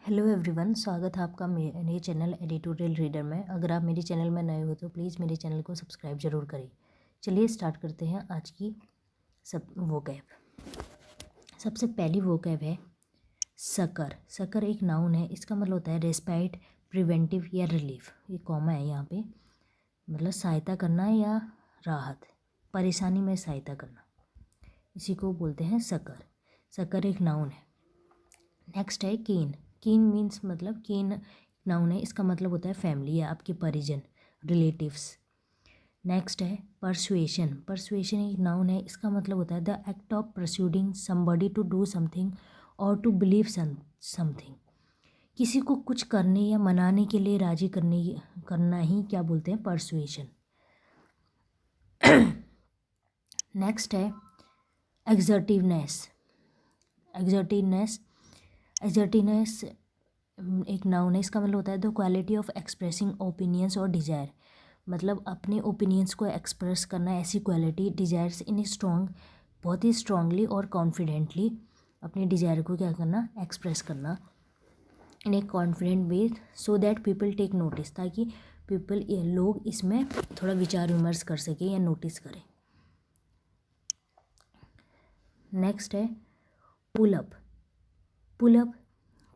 Hello everyone, स्वागत है आपका मेरे चैनल एडिटोरियल रीडर में। अगर आप मेरे चैनल में नए हो तो प्लीज़ मेरे चैनल को सब्सक्राइब ज़रूर करें। चलिए स्टार्ट करते हैं आज की वोकैब। सबसे पहली वोकैब है सकर। सकर एक नाउन है, इसका मतलब होता है रेस्पाइट, प्रिवेंटिव या रिलीफ। ये कॉमा है यहाँ पे, मतलब सहायता करना या राहत, परेशानी में सहायता करना, इसी को बोलते हैं सकर। सकर एक नाउन है। नेक्स्ट है कीन। कीन मीन्स मतलब कीन नाउन है, इसका मतलब होता है फैमिली या आपके परिजन, रिलेटिव्स। नेक्स्ट है परसुएशन। परसुएशन एक नाउन है, इसका मतलब होता है the act of persuading somebody to do something और टू बिलीव समथिंग। किसी को कुछ करने या मनाने के लिए राजी करना ही क्या बोलते हैं, परसुएशन। नेक्स्ट है एक्सर्टिवनेस। एक्सर्टिवनेस एक नाउन है, इसका मतलब होता है the quality of expressing opinions और डिज़ायर। मतलब अपने ओपिनियंस को एक्सप्रेस करना, ऐसी क्वालिटी, डिज़ायर्स इन स्ट्रॉन्ग, बहुत ही स्ट्रांगली और कॉन्फिडेंटली अपने डिज़ायर को क्या करना, एक्सप्रेस करना in a confident way so that people take notice, ताकि लोग इसमें थोड़ा विचार विमर्श कर सकें या नोटिस करें। नेक्स्ट है पुल अप। पुल अप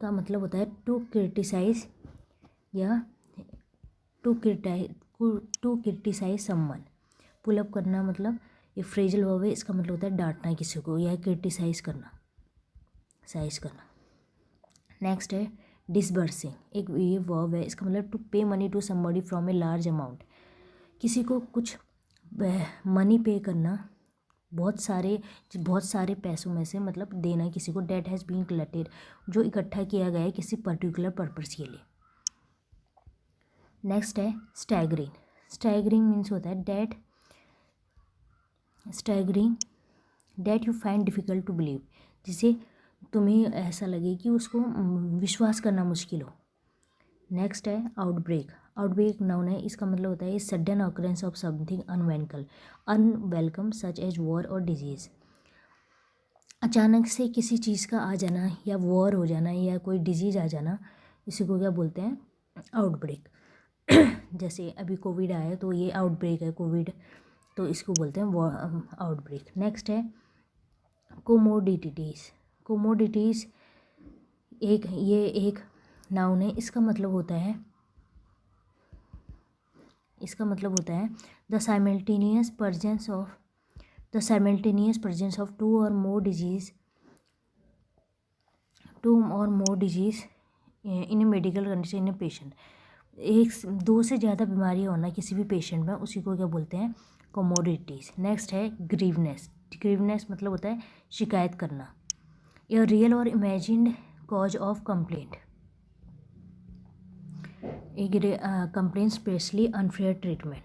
का मतलब होता है टू क्रिटिसाइज या to criticise someone. Pull up करना मतलब ये फ्रेजल वर्ब है, इसका मतलब होता है डांटना किसी को या क्रिटिसाइज करना, साइज करना। नेक्स्ट है डिसबर्सिंग। एक ये वर्ब है, इसका मतलब to pay money to somebody from a large amount. किसी को कुछ मनी पे करना, बहुत सारे पैसों में से, मतलब देना किसी को। डेट हैज़ बीन कलेक्टेड, जो इकट्ठा किया गया है किसी पर्टिकुलर पर्पस के लिए। नेक्स्ट है स्टैगरिंग। स्टैगरिंग मीन्स होता है that you find difficult to believe, जिसे तुम्हें ऐसा लगे कि उसको विश्वास करना मुश्किल हो। नेक्स्ट है आउटब्रेक। आउटब्रेक नाउन है, इसका मतलब होता है sudden occurrence of something unwelcome such as war और डिजीज़। अचानक से किसी चीज़ का आ जाना या वॉर हो जाना या कोई डिजीज़ आ जाना, इसी को क्या बोलते हैं, आउटब्रेक। जैसे अभी कोविड आया तो ये आउटब्रेक है कोविड, तो इसको बोलते हैं आउटब्रेक। नेक्स्ट है कोमोडिटीज़। कोमोडिटीज़ एक नाउन है, इसका मतलब होता है the simultaneous presence of two और more disease in a medical condition in a patient. दो से ज़्यादा बीमारियाँ होना किसी भी पेशेंट में, उसी को क्या बोलते हैं, कोमोडिटीज़। नेक्स्ट है ग्रीवनेस। ग्रीवनेस मतलब होता है शिकायत करना, या रियल और imagined cause of complaint. Complaint specially unfair treatment.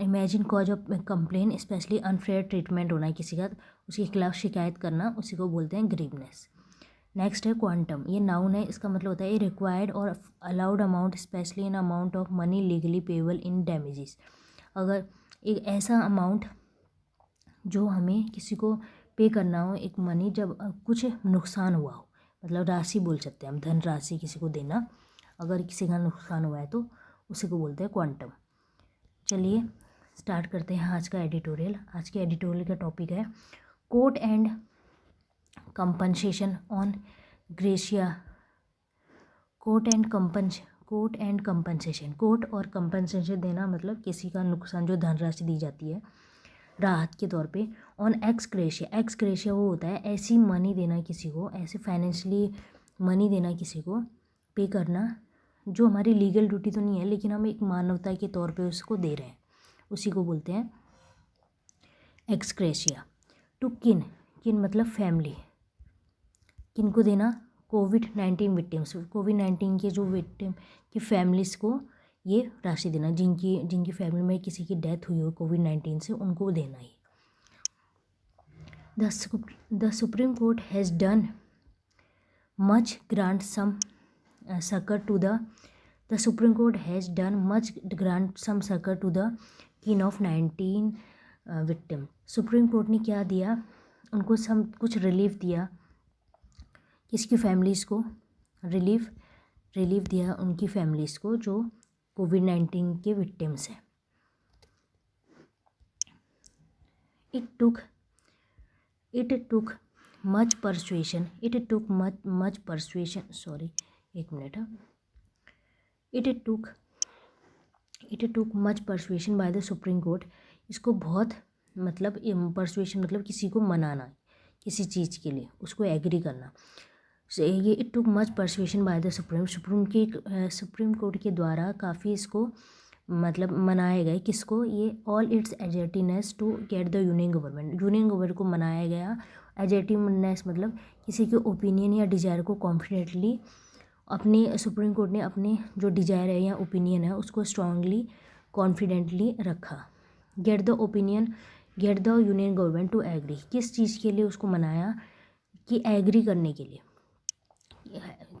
Imagine cause of complain specially unfair treatment होना है किसी का, उसके खिलाफ शिकायत करना, उसी को बोलते हैं ग्रीवनेस। नेक्स्ट है क्वांटम। ये नाउन है, इसका मतलब होता है ये रिक्वायर्ड और allowed amount specially in amount of money legally payable in damages. अगर एक ऐसा अमाउंट जो हमें किसी को पे करना हो, एक मनी, जब कुछ नुकसान हुआ हो, मतलब राशि बोल सकते हैं हम, धन राशि किसी को देना, अगर किसी का नुकसान हुआ है तो उसी को बोलते हैं क्वांटम। चलिए स्टार्ट करते हैं आज का एडिटोरियल। आज के एडिटोरियल का टॉपिक है court and compensation on gratia. Court and compensation, court और कंपनसेशन देना, मतलब किसी का नुकसान, जो धनराशि दी जाती है राहत के तौर पे। ऑन एक्स ग्रेशिया वो होता है ऐसी मनी देना किसी को, ऐसे फाइनेंशियली मनी देना किसी को, पे करना, जो हमारी लीगल ड्यूटी तो नहीं है लेकिन हम एक मानवता के तौर पे उसको दे रहे हैं, उसी को बोलते हैं एक्स ग्रेशिया। टू किन मतलब फैमिली, किन को देना, कोविड-19 विक्टिम्स, कोविड-19 के जो विक्टिम की फैमिलीज़ को ये राशि देना, जिनकी फैमिली में किसी की डेथ हुई हो कोविड-19 से, उनको देना ही। The supreme court has done much grant some succor to the Supreme Court has done much grant some succor to the kin of 19 victim। Supreme court ने क्या दिया, उनको कुछ रिलीफ दिया किसकी फैमिलीज़ को रिलीफ दिया, उनकी फैमिलीज़ को जो कोविड-19 के विक्टिम्स हैं। It took much persuasion it took much persuasion sorry एक मिनट हाँ it took much persuasion by the Supreme Court। इसको बहुत मतलब persuasion मतलब किसी को मनाना किसी चीज़ के लिए, उसको एग्री करना। ये it took much persuasion by the supreme court के द्वारा काफ़ी इसको मतलब मनाया गया। किसको? ये all its assertiveness to get the union government को मनाया गया। एजर्टिवनेस मतलब किसी के ओपिनियन या डिज़ायर को कॉन्फिडेंटली अपने सुप्रीम कोर्ट ने अपने जो डिज़ायर है या ओपिनियन है उसको स्ट्रांगली कॉन्फिडेंटली रखा। Get the union government to agree, किस चीज़ के लिए उसको मनाया? कि एग्री करने के लिए,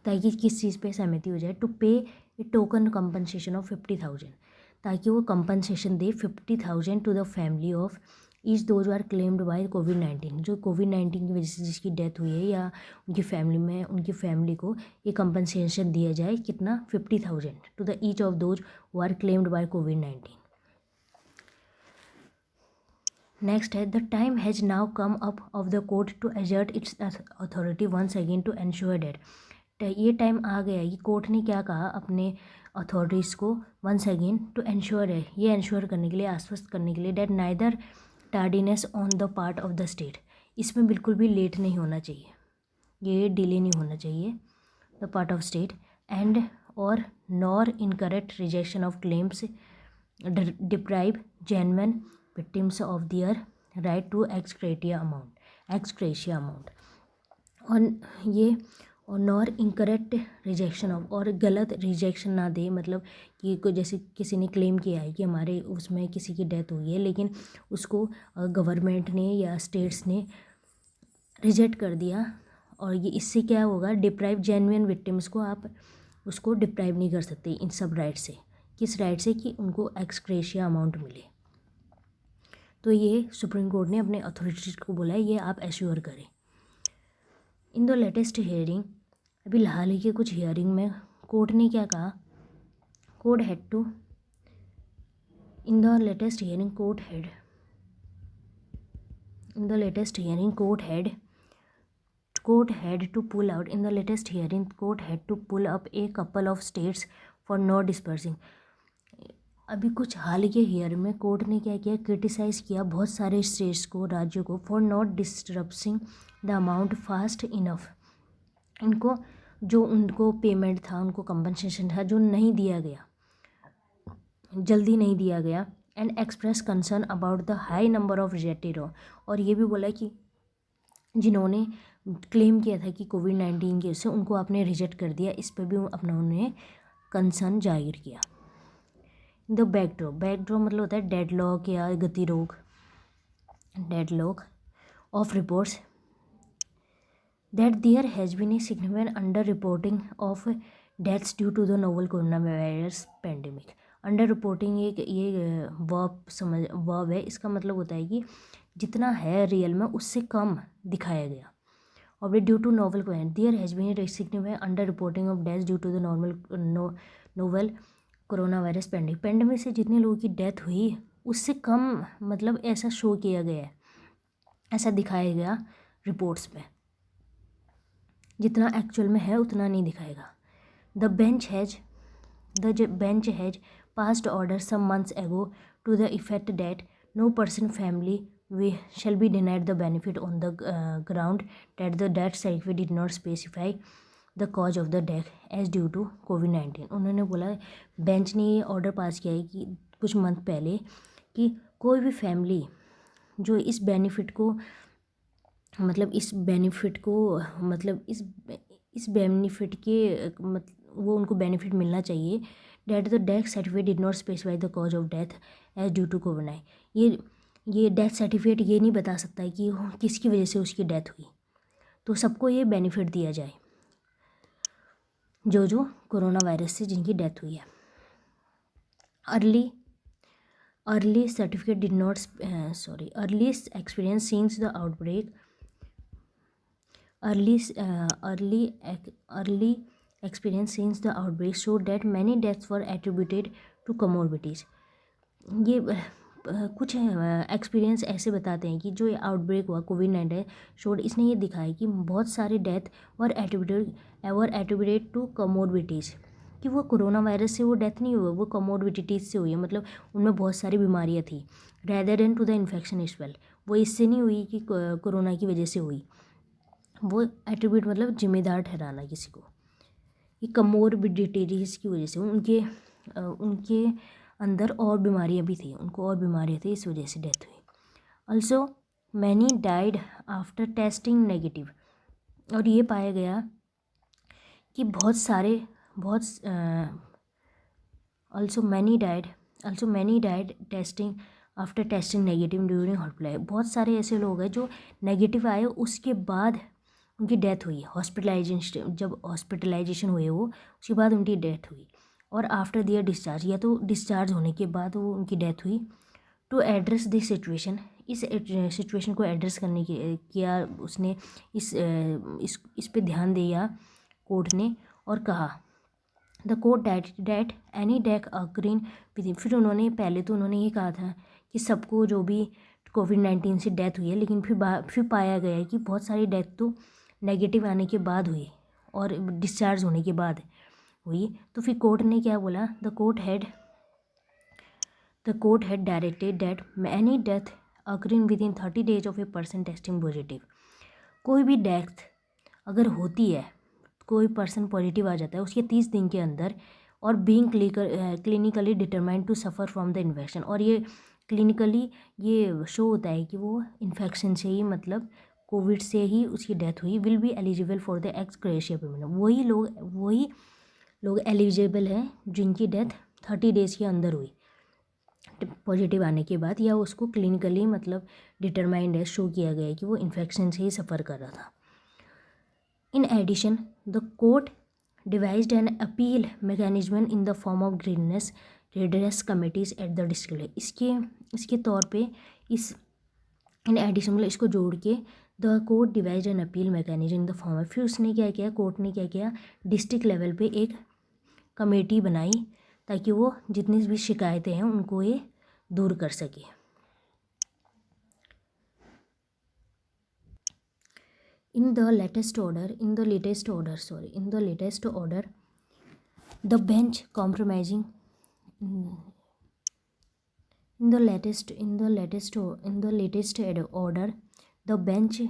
ताकि किस चीज़ पे सहमति हो जाए। टू पे ए टोकन कंपनसेशन ऑफ 50,000, ताकि वो कंपनसेशन दे 50,000 to the family of each those are claimed by कोविड-19, जो कोविड-19 की वजह से जिसकी डेथ हुई है या उनकी फैमिली में उनकी फैमिली को ये कंपनसेशन दिया जाए। कितना? 50,000 to the each of those who are claimed by कोविड-19। नेक्स्ट है the time has now come up of the court to assert its authority once again to ensure that. ये टाइम आ गया कि कोर्ट ने क्या कहा अपने अथॉरिटीज़ को वंस अगेन टू एंश्योर है, ये एंश्योर करने के लिए, आश्वस्त करने के लिए that neither tardiness on the part of the state, इसमें बिल्कुल भी लेट नहीं होना चाहिए, ये डिले नहीं होना चाहिए the part of state and और nor incorrect rejection of claims deprive genuine victims of their right to ex gratia amount. और ये और नॉर इनकरेक्ट रिजेक्शन ऑफ, और गलत रिजेक्शन ना दे, मतलब कि कोई जैसे किसी ने क्लेम किया है कि हमारे उसमें किसी की डेथ हुई है लेकिन उसको गवर्नमेंट ने या स्टेट्स ने रिजेक्ट कर दिया, और ये इससे क्या होगा? डिप्राइव जेन्युइन विक्टिम्स को आप उसको डिप्राइव नहीं कर सकते इन सब राइट से। किस राइट से? कि उनको एक्सग्रेशिया अमाउंट मिले। तो ये सुप्रीम कोर्ट ने अपने अथॉरिटीज को बोला है ये आप एश्योर करें। इन द लेटेस्ट हियरिंग, अभी हाल ही के कुछ हियरिंग में कोर्ट ने क्या कहा? Court had to in the latest hearing court had to pull out in the latest hearing court had to pull up a couple of states for not dispersing। अभी कुछ हाल के हियर में court ने क्या किया? क्रिटिसाइज़ किया बहुत सारे स्टेट्स को, राज्यों को, for not disturbing the amount fast enough, इनको जो उनको पेमेंट था, उनको कंपनसेशन था जो नहीं दिया गया, जल्दी नहीं दिया गया। And express concern about the high number of rejected, और ये भी बोला कि जिन्होंने क्लेम किया था कि कोविड-19 की वजह से उनको आपने रिजेक्ट कर दिया, इस पर भी अपना उन्होंने कंसर्न जाहिर किया। द बैकड्रॉप मतलब होता है डेडलॉक या गतिरोध, deadlock of reports that there has been a significant under reporting of deaths due to the novel corona virus pandemic. Under reporting ये वर्ब है, इसका मतलब होता है कि जितना है रियल में उससे कम दिखाया गया। और due to novel corona there has been a significant under reporting of deaths due to the novel corona virus pandemic से जितने लोगों की डेथ हुई उससे कम, मतलब ऐसा शो किया गया है, ऐसा दिखाया गया रिपोर्ट्स में, जितना एक्चुअल में है उतना नहीं दिखाएगा। The bench has passed order some months ago to the effect that no person family shall be denied the benefit on the ground that the death certificate did not specify the cause of the death as due to कोविड-19। उन्होंने बोला, bench ने ये order pass किया है कि कुछ month पहले कि कोई भी फैमिली जो इस बेनिफिट को मतलब इस बेनिफिट के वो उनको बेनिफिट मिलना चाहिए। That the death certificate did not specify the cause of death as due to कोविड-19। ये डेथ सर्टिफिकेट ये नहीं बता सकता है कि किसकी वजह से उसकी डेथ हुई, तो सबको ये बेनिफिट दिया जाए जो कोरोना वायरस से जिनकी डेथ हुई है। Early certificate did not early experience since the outbreak early experience since the outbreak showed that many deaths were attributed to comorbidities. ये कुछ एक्सपीरियंस ऐसे बताते हैं कि जो ये आउटब्रेक हुआ कोविड-19 शोड, इसने ये दिखाया कि बहुत सारे डेथ वर एट्रिब्यूटेड टू कमोर्बिडिटीज़, कि वो कोरोना वायरस से वो डेथ नहीं हुई, वो कमोर्बिडिटीज़ से हुई है, मतलब उनमें बहुत सारी बीमारियाँ थी, rather than to the infection as well. वो इससे नहीं हुई कि कोरोना की वजह से हुई, वो एट्रीब्यूट मतलब जिम्मेदार ठहराना किसी को, ये कमोर्बिडिटीज़ की वजह से उनके अंदर और बीमारियां भी थी, उनको और बीमारियां थी, इस वजह से डेथ हुई। Also many died after testing negative, और ये पाया गया कि also many died testing after testing negative during hospitalise. बहुत सारे ऐसे लोग हैं जो नेगेटिव आए उसके बाद उनकी डेथ हुई, जब हॉस्पिटलाइजेशन हुए वो, उसके बाद उनकी डेथ हुई, और आफ्टर दियर डिस्चार्ज, या तो डिस्चार्ज होने के बाद वो उनकी डेथ हुई। टू एड्रेस दिस सिचुएशन, इस सिचुएशन को एड्रेस करने की किया उसने, इस पे ध्यान दिया कोर्ट ने, और कहा the court that any death occurring with, फिर उन्होंने पहले तो उन्होंने ये कहा था कि सबको जो भी कोविड-19 से डेथ हुई है, लेकिन फिर पाया गया है कि बहुत सारी डेथ तो नेगेटिव आने के बाद हुई और डिस्चार्ज होने के बाद हुई। तो फिर कोर्ट ने क्या बोला, the court had directed that any death occurring with in 30 days of a person testing positive, कोई भी डेथ अगर होती है, कोई पर्सन पॉजिटिव आ जाता है उसके 30 दिन के अंदर, और being clinically determined to suffer from the infection, और ये क्लिनिकली ये शो होता है कि वो इन्फेक्शन से ही, मतलब कोविड से ही उसकी डेथ हुई, will be eligible for the x gratia payment. वही लोग एलिजिबल हैं जिनकी डेथ 30 days के अंदर हुई पॉजिटिव आने के बाद, या उसको क्लिनिकली मतलब डिटरमाइंड है, शो किया गया है कि वो इन्फेक्शन से ही सफ़र कर रहा था। In addition the court devised an appeal mechanism in the form of redress committees at the district. इसके तौर पे इन एडिशन मतलब इसको जोड़ के the court devise an appeal mechanism in the form, फिर उसने क्या किया, कोर्ट ने क्या किया, डिस्ट्रिक्ट लेवल पे एक कमेटी बनाई ताकि वो जितनी भी शिकायतें हैं उनको ये दूर कर सके। In the latest order, the bench compromising in the latest order, the bench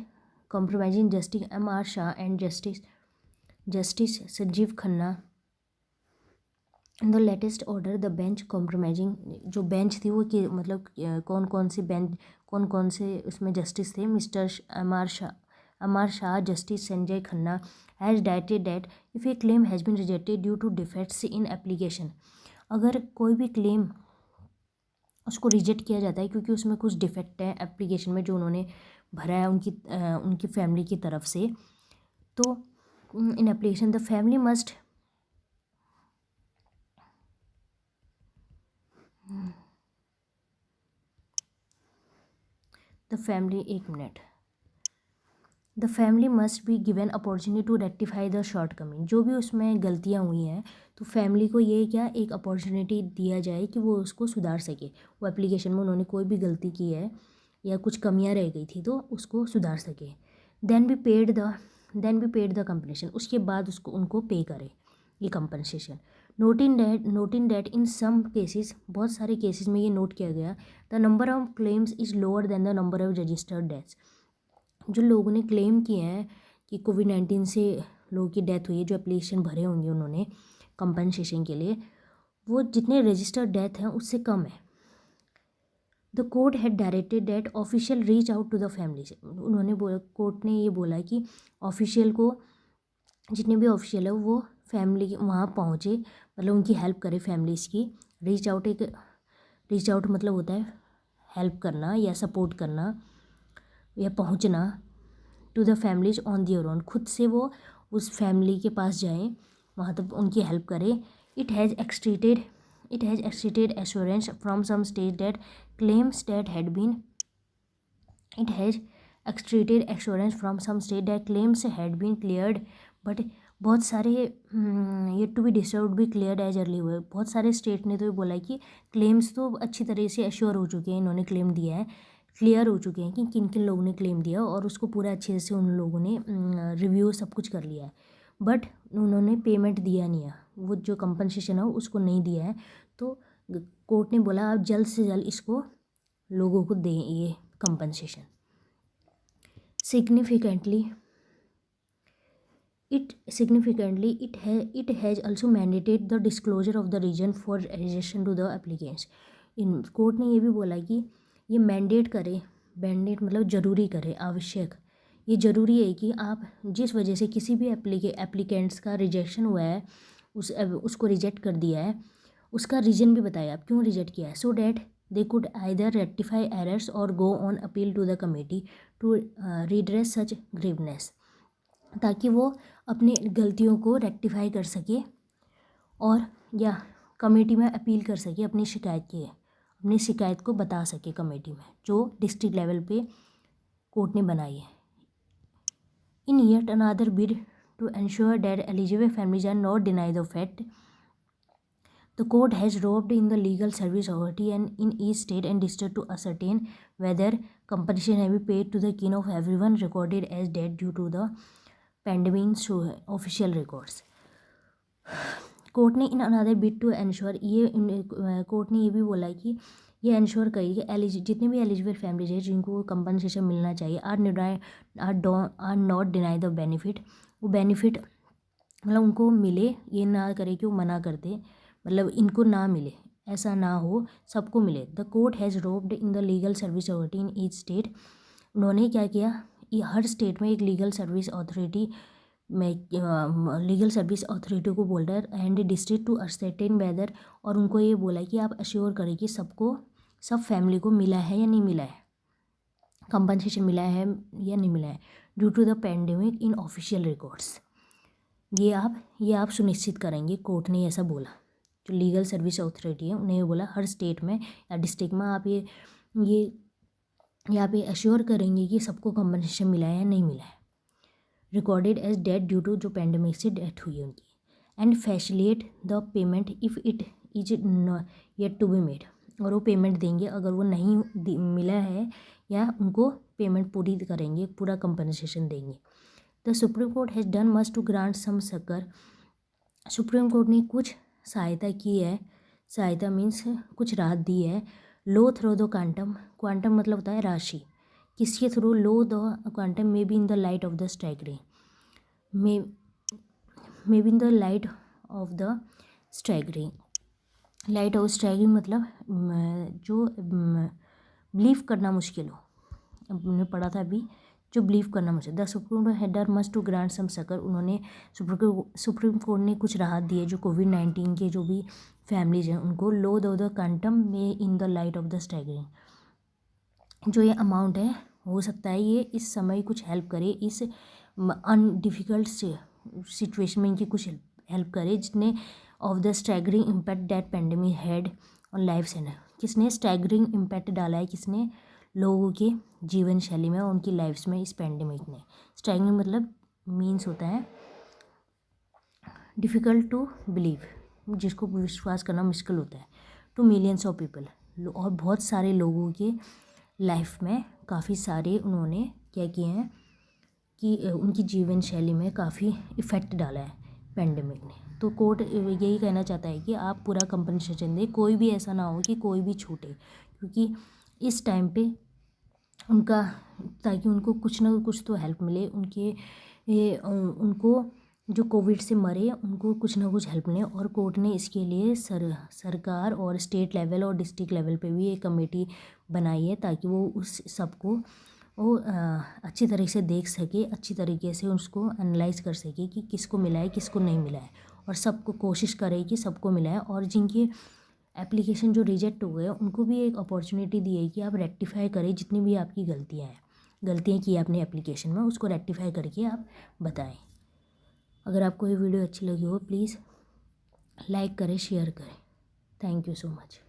compromising Justice M.R. Shah and Justice Sanjeev Khanna. In the latest order the bench compromising, जो बेंच थी वो कि मतलब कौन कौन से उसमें जस्टिस थे, Mister M R Shah, justice Sanjay Khanna, has डाइटेड that if a claim has been rejected due to defects in application, अगर कोई भी क्लेम उसको रिजेक्ट किया जाता है क्योंकि उसमें कुछ डिफेक्ट है एप्लीकेशन में जो उन्होंने भरा है उनकी फैमिली की तरफ से, तो in application the family must the family must be given opportunity to rectify the shortcoming, जो भी उसमें गलतियाँ हुई हैं तो फैमिली को ये क्या एक अपॉर्चुनिटी दिया जाए कि वो उसको सुधार सके, वो एप्लीकेशन में उन्होंने कोई भी गलती की है या कुछ कमियाँ रह गई थी तो उसको सुधार सके। Then be paid the compensation, उसके बाद उनको पे करे ये compensation. Noting that in some cases, बहुत सारे केसेस में ये नोट किया गया, the number of claims is lower than the number of registered deaths, जो लोगों ने क्लेम किए हैं कि कोविड-19 से लोगों की डेथ हुई है, जो एप्लीकेशन भरे होंगे उन्होंने कंपनसेशन के लिए, वो जितने रजिस्टर्ड डेथ हैं उससे कम है। The court had directed that official reach out to the family, court ने ये बोला कि ऑफिशियल को, जितने भी ऑफिशियल है वो फैमिली वहाँ पहुँचे, मतलब उनकी हेल्प करे फैमिलीज़ की। रीच आउट मतलब होता है हेल्प करना या सपोर्ट करना या पहुँचना, to the families on their own, खुद से वो उस फैमिली के पास जाएं, वहाँ तक उनकी हेल्प करें। It has extracted assurance from some state that claims that had been extracted assurance from some state that claims had been cleared but बहुत सारे ये टू बी डिस्टर्ब भी क्लियर्ड एज अर्ली हुए। बहुत सारे स्टेट ने तो ये बोला कि क्लेम्स तो अच्छी तरह से एश्योर हो चुके हैं, इन्होंने क्लेम दिया है, क्लियर हो चुके हैं कि किन किन लोगों ने क्लेम दिया और उसको पूरा अच्छे से उन लोगों ने रिव्यू सब कुछ कर लिया है, बट उन्होंने पेमेंट दिया नहीं है, वो जो कंपनसेशन है उसको नहीं दिया है। तो कोर्ट ने बोला आप जल्द से जल्द इसको लोगों को दें ये compensation. Significantly, it has also mandated the disclosure of the reason for rejection to the applicants. In court ने ये भी बोला कि ये मैंडेट मतलब ज़रूरी करे, आवश्यक, ये ज़रूरी है कि आप जिस वजह से किसी भी एप्लीकेंट्स का रिजेक्शन हुआ है, उसको रिजेक्ट कर दिया है, उसका रीज़न भी बताया आप क्यों रिजेक्ट किया है, so that they could either rectify errors or go on appeal to the committee to redress such grievances, ताकि वो अपनी गलतियों को रेक्टिफाई कर सके और या कमेटी में अपील कर सके अपनी शिकायत को बता सके कमेटी में जो डिस्ट्रिक्ट लेवल पे कोर्ट ने बनाई है। In yet another bid to ensure that eligible families are not denied the fact the court has roved in the legal service authority and in each state and district to ascertain whether compensation have been paid to the kin of everyone recorded as dead due to the pandemic official records. Court ने in another bid to ensure court ने ये भी बोला कि ये ensure करी कि जितने भी एलिजिबल फैमिलीज है जिनको कंपनसेशन मिलना चाहिए are not deny the benefit, वो बेनिफिट मतलब उनको मिले, ये ना करे कि वो मना करते, मतलब इनको ना मिले, ऐसा ना हो, सबको मिले। The court has robed in the legal service authority in each state, उन्होंने क्या किया, ये हर स्टेट में एक लीगल सर्विस अथॉरिटी को बोल रहा है and district to ascertain whether, और उनको ये बोला कि आप अश्योर करें कि सब फैमिली को मिला है या नहीं मिला है, कंपनसेशन मिला है या नहीं मिला है due to the pandemic in official records. ये आप सुनिश्चित करेंगे, कोर्ट ने ऐसा बोला। जो लीगल सर्विस अथॉरिटी है उन्हें ये बोला हर स्टेट में या डिस्ट्रिक्ट में आप ये यहाँ पे अश्योर करेंगे कि सबको कंपनसेशन मिला है या नहीं मिला है, recorded as death due to जो पेंडेमिक से डेथ हुई है उनकी, and facilitate the payment if it is yet to be made, और वो पेमेंट देंगे अगर वो नहीं मिला है या उनको पेमेंट पूरी करेंगे, पूरा कंपनसेशन देंगे। The supreme court has done must to grant some succour, supreme court ने कुछ सहायता की है, सहायता मीन्स कुछ राहत दी है। लो थ्रो द क्वांटम मतलब होता है राशि, किसके थ्रू, लो the quantum may be in the light of the structuring, may be in the light of the structuring, light of structuring मतलब जो बिलीव करना मुश्किल हो, हमने पढ़ा था अभी, जो बिलीव करना मुझे। The supreme Court had must to grant some succor, उन्होंने सुप्रीम कोर्ट ने कुछ राहत दी है जो कोविड-19 के जो भी फैमिलीज हैं उनको। लो द क्वांटम में in the light of the structuring, जो ये अमाउंट है हो सकता है ये इस समय कुछ हेल्प करे, इस डिफ़िकल्ट सिचुएशन में इनकी कुछ हेल्प करे, जितने of the staggering impact that pandemic had on life and, किसने स्टैगरिंग इम्पैक्ट डाला है, किसने लोगों के जीवन शैली में और उनकी लाइफ्स में इस पेंडेमिक ने। स्टैगरिंग मतलब मीन्स होता है डिफ़िकल्ट टू बिलीव, जिसको विश्वास करना मुश्किल होता है, टू मिलियंस ऑफ पीपल, और बहुत सारे लोगों के लाइफ में काफ़ी सारे उन्होंने क्या किए हैं कि उनकी जीवन शैली में काफ़ी इफ़ेक्ट डाला है पेंडेमिक ने। तो कोर्ट यही कहना चाहता है कि आप पूरा कंपनसेशन दें, कोई भी ऐसा ना हो कि कोई भी छूटे, क्योंकि इस टाइम पे उनका, ताकि उनको कुछ ना कुछ तो हेल्प मिले, उनको जो कोविड से मरे उनको कुछ ना कुछ हेल्प मिले। और कोर्ट ने इसके लिए सरकार और स्टेट लेवल और डिस्ट्रिक्ट लेवल पे भी एक कमेटी बनाई है, ताकि वो उस सबको वो अच्छी तरह से देख सके, अच्छी तरीके से उसको एनालाइज कर सके कि किसको मिला है किसको नहीं मिला है, और सबको कोशिश करे कि सबको मिला है। और जिनके एप्लीकेशन जो रिजेक्ट हो गए उनको भी एक अपॉर्चुनिटी दी है कि आप रेक्टिफाई करें, जितनी भी आपकी गलतियाँ की आपने एप्लीकेशन में उसको रेक्टिफाई करके आप बताएं। अगर आपको ये वीडियो अच्छी लगी हो प्लीज़ लाइक करें, शेयर करें। Thank you so much.